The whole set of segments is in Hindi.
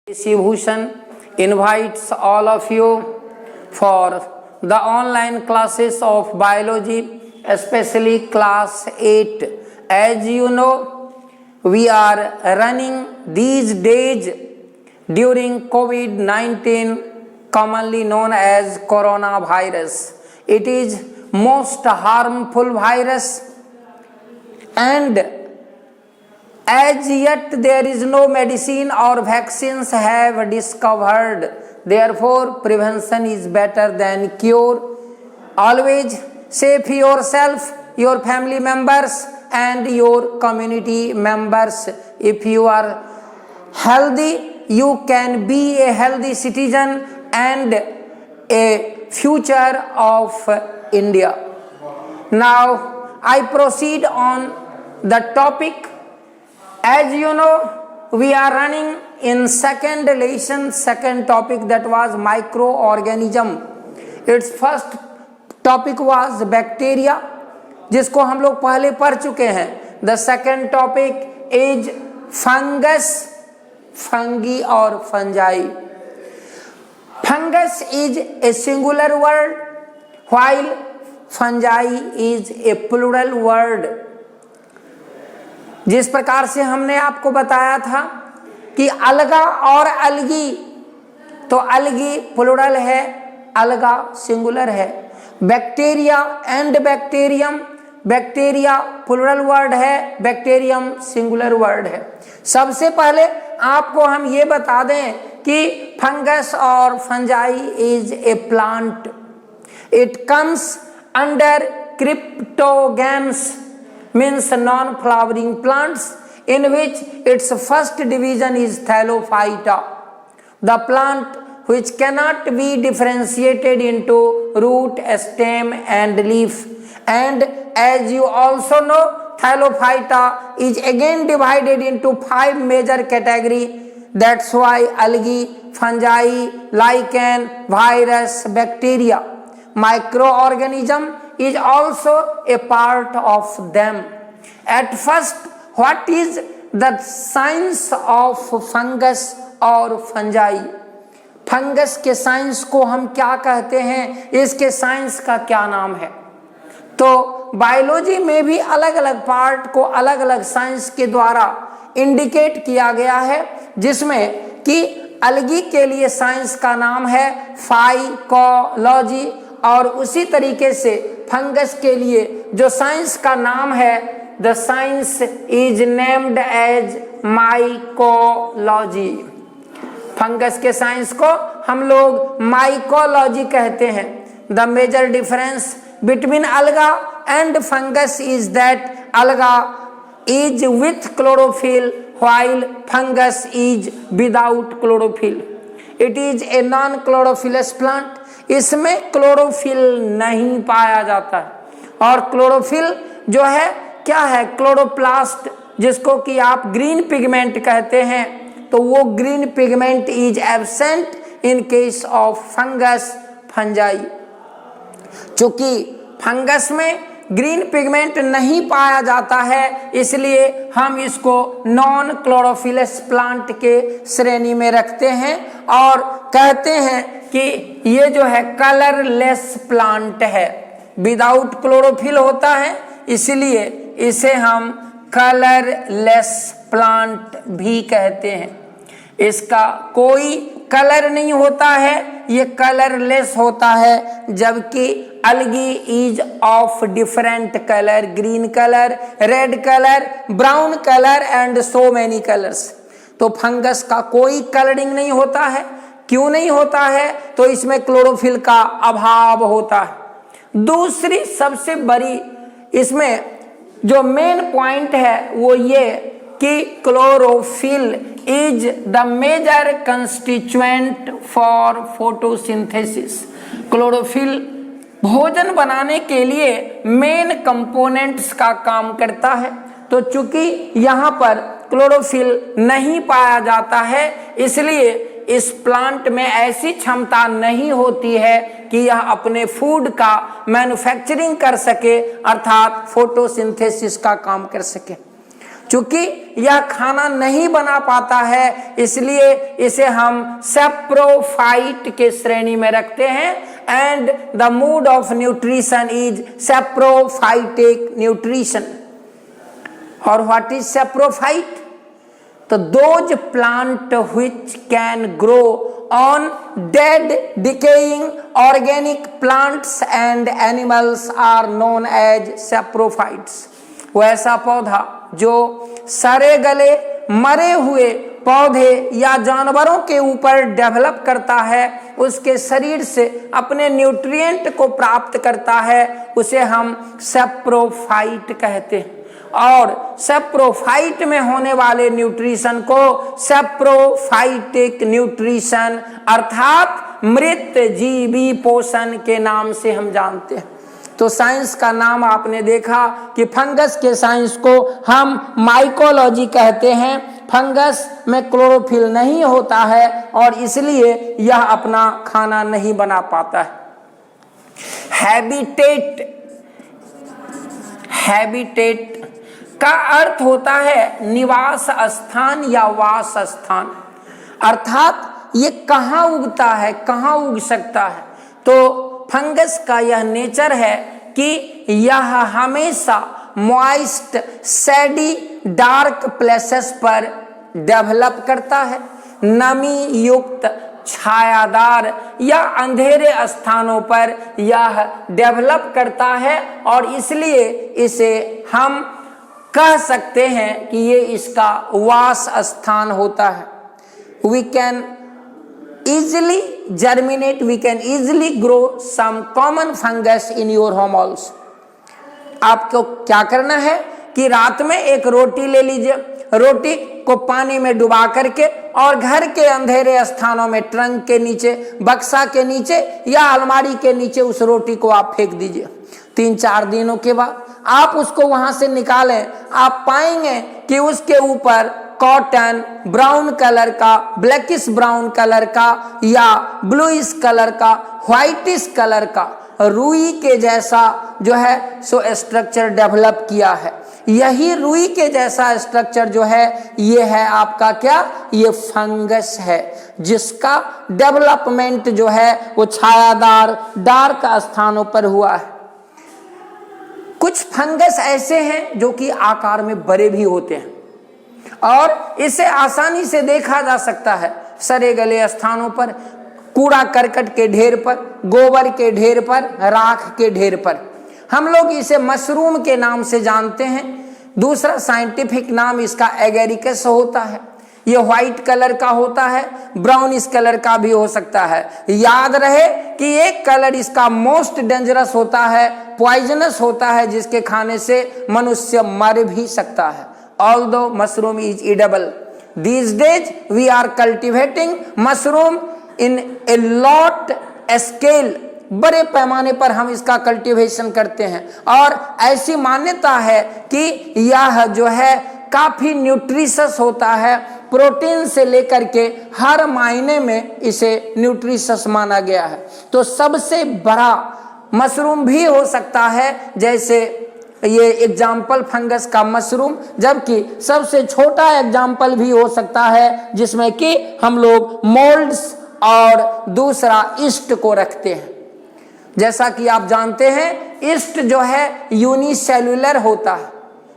Bhushan invites all of you for the online classes of biology, especially class 8. As you know, we are running these days during COVID-19, commonly known as coronavirus. It is most harmful virus, and as yet there is no medicine or vaccines have discovered. Therefore, prevention is better than cure. Always save yourself, your family members and your community members. If you are healthy, you can be a healthy citizen and a future of India. Now, I proceed on the topic. As you know, we are running in second lesson, second topic, that was microorganism. Its first topic was bacteria, जिसको हम लोग पहले पढ़ चुके हैं. The second topic is fungus, fungi और fungi. Fungus is a singular word, while fungi is a plural word. जिस प्रकार से हमने आपको बताया था कि अलगा और अलगी, तो अलगी प्लुरल है, अलगा सिंगुलर है. Bacteria and bacterium, bacteria plural word है, बैक्टीरियम सिंगुलर वर्ड है. सबसे पहले आपको हम ये बता दें कि फंगस और fungi is a plant. It comes under cryptogams, means non-flowering plants, in which its first division is Thallophyta, the plant which cannot be differentiated into root, stem and leaf. And as you also know, Thallophyta is again divided into 5 major categories. That's why algae, fungi, lichen, virus, bacteria, microorganism is also a part of them. At first, what is the science of fungus और fungi? फंगस के साइंस को हम क्या कहते हैं, इसके साइंस का क्या नाम है? तो बायोलॉजी में भी अलग अलग पार्ट को अलग अलग साइंस के द्वारा इंडिकेट किया गया है, जिसमें कि अलगी के लिए साइंस का नाम है फाइकोलॉजी, और उसी तरीके से फंगस के लिए जो साइंस का नाम है, the science is named as mycology. Fungus के साइंस को हम लोग माइकोलॉजी कहते हैं. The major difference between algae and fungus is that algae is with chlorophyll while fungus is without chlorophyll. It is a non chlorophyllous plant. इसमें क्लोरोफिल नहीं पाया जाता है. और क्लोरोफिल जो है क्या है? क्लोरोप्लास्ट, जिसको कि आप ग्रीन पिगमेंट कहते हैं, तो वो green pigment is absent in case of fungus fungi. चूंकि फंगस में ग्रीन पिगमेंट नहीं पाया जाता है, इसलिए हम इसको नॉन क्लोरोफिलस प्लांट के श्रेणी में रखते हैं और कहते हैं कि ये जो है कलरलेस प्लांट है. विदाउट क्लोरोफिल होता है, इसलिए इसे हम कलरलेस प्लांट भी कहते हैं. इसका कोई कलर नहीं होता है, ये कलरलेस होता है. जबकि algae is of different colour, green colour, red colour, brown colour and so many colours. तो फंगस का कोई कलरिंग नहीं होता है. क्यों नहीं होता है? तो इसमें क्लोरोफिल का अभाव होता है. दूसरी सबसे बड़ी इसमें जो मेन पॉइंट है वो ये कि chlorophyll is the major constituent for photosynthesis. Chlorophyll भोजन बनाने के लिए मेन कंपोनेंट्स का काम करता है. तो चूंकि यहाँ पर क्लोरोफिल नहीं पाया जाता है, इसलिए इस प्लांट में ऐसी क्षमता नहीं होती है कि यह अपने फूड का मैन्युफैक्चरिंग कर सके, अर्थात फोटोसिंथेसिस का काम कर सके. चूंकि यह खाना नहीं बना पाता है इसलिए इसे हम सैप्रोफाइट के श्रेणी में रखते हैं and the mode of nutrition is saprophytic nutrition. और व्हाट इज सैप्रोफाइट? तो those plant which can grow on dead decaying organic plants and animals are known as saprophytes. वो ऐसा पौधा जो सड़े गले मरे हुए पौधे या जानवरों के ऊपर डेवलप करता है, उसके शरीर से अपने न्यूट्रिएंट को प्राप्त करता है, उसे हम सैप्रोफाइट कहते हैं। और सैप्रोफाइट में होने वाले न्यूट्रिशन को सैप्रोफाइटिक न्यूट्रिशन अर्थात मृत जीवी पोषण के नाम से हम जानते हैं। तो साइंस का नाम आपने देखा कि फंगस के साइंस को हम माइकोलॉजी कहते हैं। फंगस में क्लोरोफिल नहीं होता है और इसलिए यह अपना खाना नहीं बना पाता है। हैबिटेट का अर्थ होता है निवास स्थान या वास स्थान, अर्थात ये कहाँ उगता है, कहाँ उग सकता है। तो फंगस का यह नेचर है कि यह हमेशा मॉइस्ट सैडी डार्क प्लेसेस पर डेवलप करता है, नमी युक्त छायादार या अंधेरे स्थानों पर यह डेवलप करता है और इसलिए इसे हम कह सकते हैं कि ये इसका वास स्थान होता है। We can easily germinate, we can easily grow some common fungus in your home also। आपको क्या करना है कि रात में एक रोटी ले लीजिए, रोटी को पानी में डुबा करके और घर के अंधेरे स्थानों में ट्रंक के नीचे, बक्सा के नीचे या अलमारी के नीचे उस रोटी को आप फेंक दीजिए। 3-4 दिनों के बाद आप उसको वहां से निकालें, आप पाएंगे कि उसके ऊपर कॉटन ब्राउन कलर का, ब्लैकिश ब्राउन कलर का या ब्लूइश कलर का, व्हाइटिश कलर का रुई के जैसा जो है सो स्ट्रक्चर डेवलप किया है। यही रुई के जैसा स्ट्रक्चर जो है ये है आपका क्या, ये फंगस है, जिसका डेवलपमेंट जो है वो छायादार डार्क स्थानों पर हुआ है। कुछ फंगस ऐसे हैं जो कि आकार में बड़े भी होते हैं और इसे आसानी से देखा जा सकता है सड़े गले स्थानों पर, कूड़ा करकट के ढेर पर, गोबर के ढेर पर, राख के ढेर पर। हम लोग इसे मशरूम के नाम से जानते हैं। दूसरा साइंटिफिक नाम इसका एगेरिकस होता है। ये व्हाइट कलर का होता है, ब्राउनिश कलर का भी हो सकता है। याद रहे कि एक कलर इसका मोस्ट डेंजरस होता है, पॉइजनस होता है, जिसके खाने से मनुष्य मर भी सकता है। Although mushroom is edible, these days we are cultivating mushroom in a lot scale, बड़े पैमाने पर हम इसका कल्टीवेशन करते हैं और ऐसी मान्यता है कि यह जो है काफी न्यूट्रिशस होता है। प्रोटीन से लेकर के हर मायने में इसे न्यूट्रिशस माना गया है। तो सबसे बड़ा मशरूम भी हो सकता है, जैसे ये एग्जाम्पल फंगस का मशरूम, जबकि सबसे छोटा एग्जाम्पल भी हो सकता है जिसमें कि हम लोग मोल्ड्स और दूसरा ईस्ट को रखते हैं। जैसा कि आप जानते हैं ईस्ट जो है यूनिसेल्युलर होता है,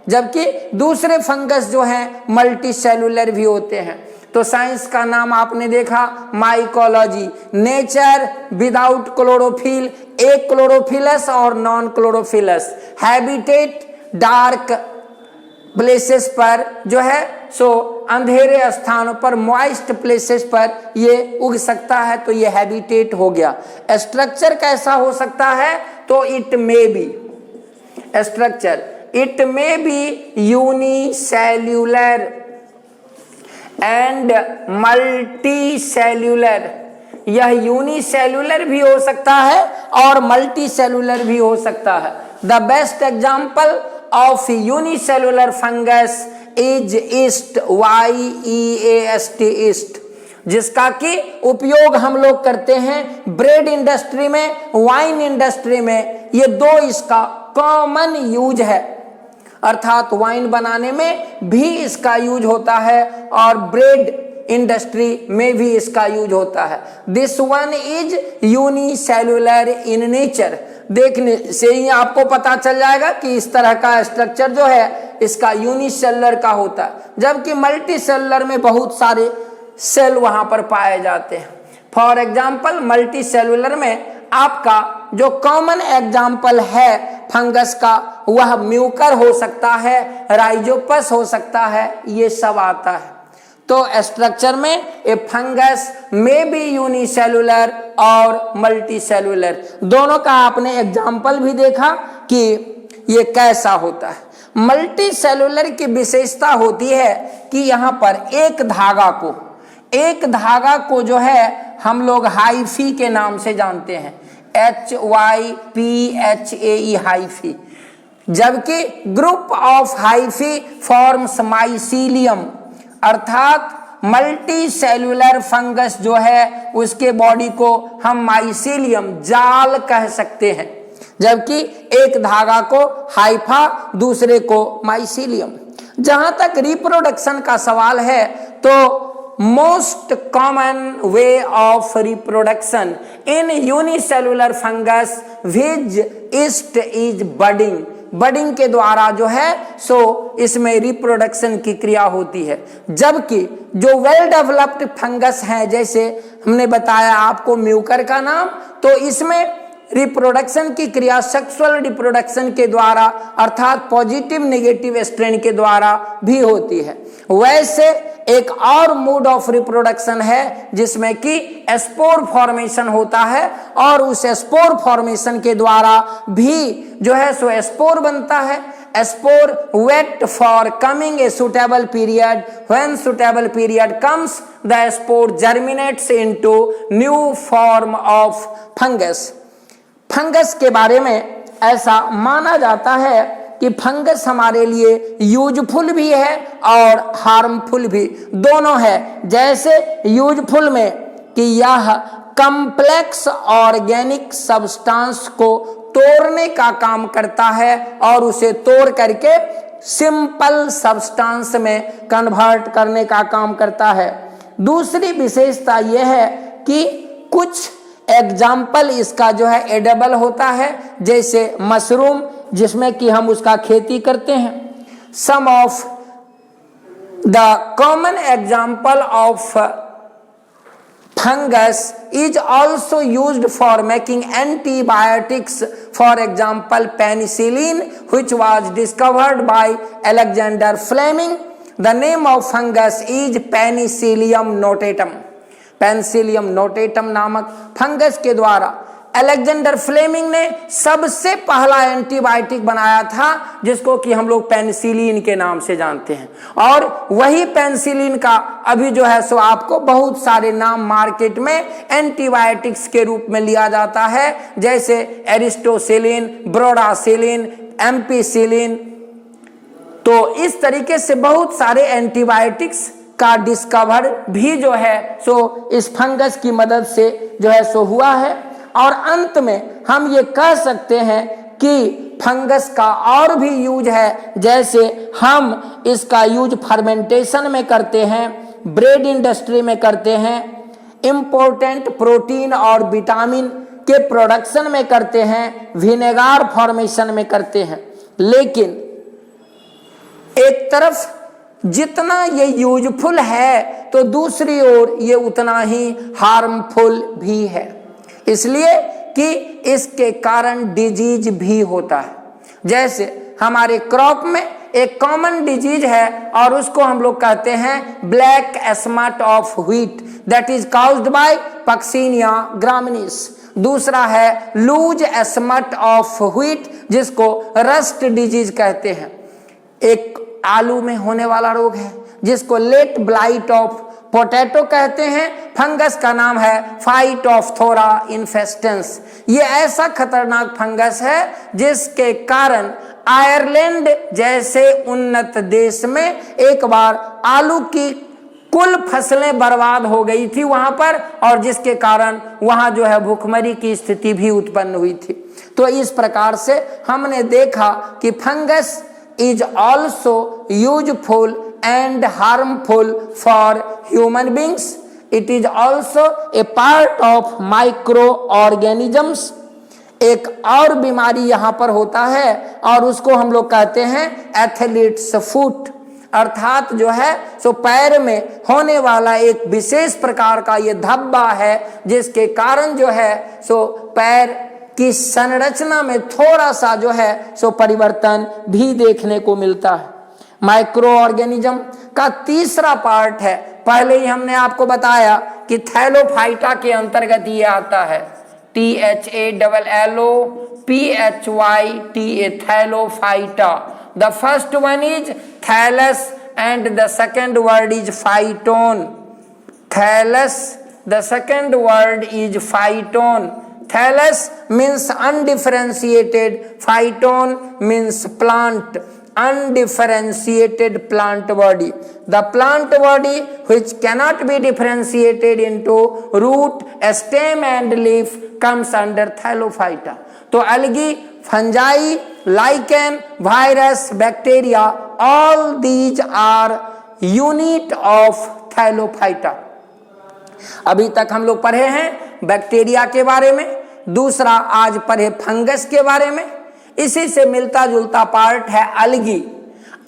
जबकि दूसरे फंगस जो हैं मल्टी सेलुलर भी होते हैं। तो साइंस का नाम आपने देखा माइकोलॉजी, नेचर विदाउट क्लोरोफिल, एक क्लोरोफिलस और non chlorophyllous, habitat dark places पर जो है सो अंधेरे स्थानों पर, मॉइस्ट प्लेसेस पर ये उग सकता है, तो ये हैबिटेट हो गया। स्ट्रक्चर कैसा हो सकता है, तो it may be structure, it may be unicellular and multicellular। यह यूनिसेल्युलर भी हो सकता है और मल्टी सेलुलर भी हो सकता है। The best example of unicellular fungus is east, YEAST east, जिसका कि उपयोग हम लोग करते हैं ब्रेड इंडस्ट्री में, वाइन इंडस्ट्री में। ये दो इसका कॉमन यूज है। अर्थात वाइन बनाने में भी इसका यूज होता है और ब्रेड इंडस्ट्री में भी इसका यूज होता है। This one is unicellular in nature. देखने से ही आपको पता चल जाएगा कि इस तरह का स्ट्रक्चर जो है इसका यूनिसेलुलर का होता है, जबकि मल्टी सेलुलर में बहुत सारे सेल वहां पर पाए जाते हैं। फॉर एग्जाम्पल मल्टी सेलुलर में आपका जो कॉमन एग्जाम्पल है फंगस का वह म्यूकर हो सकता है, राइजोपस हो सकता है, ये सब आता है। तो स्ट्रक्चर में ए फंगस में भी यूनिसेलुलर और मल्टी सेलुलर दोनों का आपने एग्जाम्पल भी देखा कि ये कैसा होता है। मल्टी सेलुलर की विशेषता होती है कि यहाँ पर एक धागा को जो है हम लोग हाइफी के नाम से जानते हैं, HYPHAE हाइफी, जबकि group of hyphae forms mycelium, अर्थात मल्टी सेलुलर फंगस जो है उसके बॉडी को हम माइसीलियम जाल कह सकते हैं, जबकि एक धागा को हाइफा दूसरे को माइसीलियम। जहां तक रिप्रोडक्शन का सवाल है तो most common way of reproduction in unicellular fungus which east is budding. Budding के द्वारा जो है सो इसमें रिप्रोडक्शन की क्रिया होती है, जबकि जो वेल डेवलप्ड फंगस है जैसे हमने बताया आपको म्यूकर का नाम, तो इसमें रिप्रोडक्शन की क्रिया सेक्सुअल रिप्रोडक्शन के द्वारा अर्थात पॉजिटिव नेगेटिव स्ट्रेन के द्वारा भी होती है। वैसे एक और मोड ऑफ रिप्रोडक्शन है जिसमें कि स्पोर फॉर्मेशन होता है और उस स्पोर फॉर्मेशन के द्वारा भी जो है सो स्पोर बनता है। Spore wait for coming a suitable period, when suitable period comes the spore germinates into new form of fungus. Fungus के बारे में ऐसा माना जाता है कि फंगस हमारे लिए यूजफुल भी है और हार्मफुल भी, दोनों है। जैसे यूजफुल में कि यह कॉम्प्लेक्स ऑर्गेनिक सब्सटेंस को तोड़ने का काम करता है और उसे तोड़ करके सिंपल सब्सटेंस में कन्वर्ट करने का काम करता है। दूसरी विशेषता यह है कि कुछ एग्जाम्पल इसका जो है एडेबल होता है, जैसे मशरूम जिसमें कि हम उसका खेती करते हैं। Some of the common example of fungus is also used for making antibiotics, for example penicillin which was discovered by Alexander Fleming. The name of fungus is Penicillium notatum. Penicillium notatum नामक फंगस के द्वारा अलेक्जेंडर फ्लेमिंग ने सबसे पहला एंटीबायोटिक बनाया था जिसको कि हम लोग पेनिसिलिन के नाम से जानते हैं, और वही पेनिसिलिन का अभी जो है सो आपको बहुत सारे नाम मार्केट में एंटीबायोटिक्स के रूप में लिया जाता है, जैसे एरिस्टोसिलिन, ब्रोडासिलिन, एम्पिसिलिन। तो इस तरीके से बहुत सारे एंटीबायोटिक्स का डिस्कवर भी जो है सो इस फंगस की मदद से जो है सो हुआ है। और अंत में हम ये कह सकते हैं कि फंगस का और भी यूज है, जैसे हम इसका यूज फर्मेंटेशन में करते हैं, ब्रेड इंडस्ट्री में करते हैं, इंपॉर्टेंट प्रोटीन और विटामिन के प्रोडक्शन में करते हैं, विनेगार फॉर्मेशन में करते हैं। लेकिन एक तरफ जितना ये यूजफुल है तो दूसरी ओर ये उतना ही हार्मफुल भी है, इसलिए कि इसके कारण डिजीज भी होता है। जैसे हमारे क्रॉप में एक कॉमन डिजीज है और उसको हम लोग कहते हैं black smut of wheat, that is caused by Puccinia graminis. दूसरा है लूज स्मट ऑफ व्हीट जिसको रस्ट डिजीज कहते हैं। एक आलू में होने वाला रोग है जिसको लेट ब्लाइट ऑफ पोटैटो कहते हैं। फंगस का नाम है फाइटोफथोरा इन्फेस्टेंस। ये ऐसा खतरनाक फंगस है जिसके कारण आयरलैंड जैसे उन्नत देश में एक बार आलू की कुल फसलें बर्बाद हो गई थी वहां पर, और जिसके कारण वहां जो है भूखमरी की स्थिति भी उत्पन्न हुई थी। तो इस प्रकार से हमने देखा कि fungus is also useful and harmful for human beings. It is also a part of microorganisms. एक और बीमारी यहाँ पर होता है और उसको हम लोग कहते हैं एथलीट्स फुट, अर्थात जो है सो पैर में होने वाला एक विशेष प्रकार का ये धब्बा है, जिसके कारण जो है सो पैर की संरचना में थोड़ा सा जो है सो परिवर्तन भी देखने को मिलता है। माइक्रो ऑर्गेनिज्म का तीसरा पार्ट है, पहले ही हमने आपको बताया कि थैलोफाइटा के अंतर्गत ये आता है, THALLOPHYTA, Thallophyta. The first one is thallus and the second word is phyton. Thallus, the second word is phyton. Thallus means undifferentiated, phyton means plant, undifferentiated plant body. The plant body which cannot be differentiated into root, stem and leaf comes under thallophyta. तो algae, fungi, lichen, virus, bacteria, all these are unit of thallophyta. अभी तक हम लोग पढ़े हैं बैक्टीरिया के बारे में, दूसरा आज पढ़े फंगस के बारे में, इसी से मिलता जुलता पार्ट है अलगी।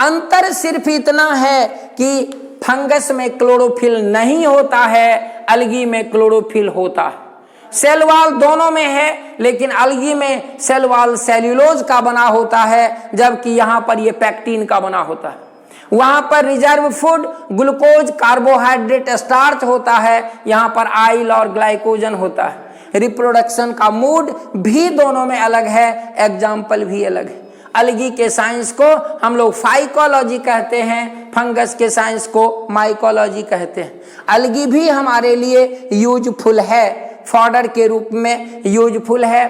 अंतर सिर्फ इतना है कि फंगस में क्लोरोफिल नहीं होता है, अलगी में क्लोरोफिल होता है। सेल वॉल दोनों में है, लेकिन अलगी में सेल वॉल सेल्यूलोज का बना होता है, जबकि यहां पर यह पैक्टिन का बना होता है। वहां पर reserve food glucose, carbohydrate, starch होता है, यहां पर आइल और ग्लाइकोजन होता है। रिप्रोडक्शन का मूड भी दोनों में अलग है, एग्जाम्पल भी अलग है। अलगी के साइंस को हम लोग फाइकोलॉजी कहते हैं, फंगस के साइंस को माइकोलॉजी कहते हैं। अलगी भी हमारे लिए यूजफुल है, फॉडर के रूप में यूजफुल है,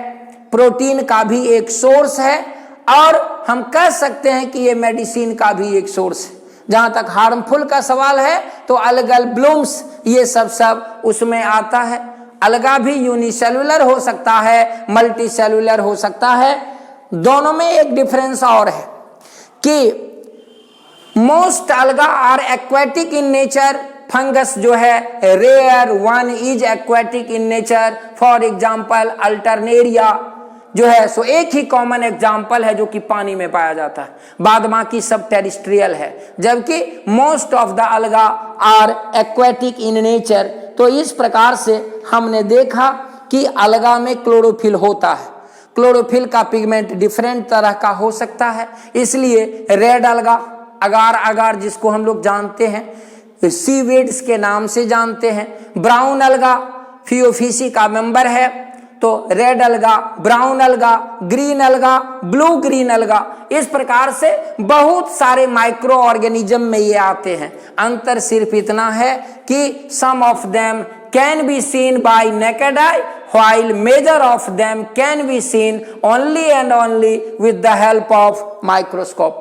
प्रोटीन का भी एक सोर्स है, और हम कह सकते हैं कि ये मेडिसिन का भी एक सोर्स है। जहां तक हार्मफुल का सवाल है तो अलगल ब्लूम्स ये सब उसमें आता है। अलगा भी यूनिसेलुलर हो सकता है, मल्टी सेलुलर हो सकता है। दोनों में एक डिफरेंस और है कि most algae are aquatic in nature, fungus जो है rare one is aquatic in nature. For example alternaria जो है सो एक ही कॉमन एग्जाम्पल है जो कि पानी में पाया जाता है, बाद बाकी सब टेरिस्ट्रियल है, जबकि मोस्ट ऑफ द अलगा आर एक्वेटिक इन नेचर। तो इस प्रकार से हमने देखा कि अलगा में क्लोरोफिल होता है। क्लोरोफिल का पिगमेंट डिफरेंट तरह का हो सकता है, इसलिए रेड अलगा, अगार अगार जिसको हम लोग जानते हैं सीवीड्स के नाम से जानते हैं। ब्राउन अलगा फियोफिसी का मेंबर है, तो रेड अलगा, ब्राउन अलगा, ग्रीन अलगा, ब्लू ग्रीन अलगा, इस प्रकार से बहुत सारे माइक्रो ऑर्गेनिज्म में ये आते हैं। अंतर सिर्फ इतना है कि some of them can be seen by naked eye, while major of them can be seen only and only with the help of microscope.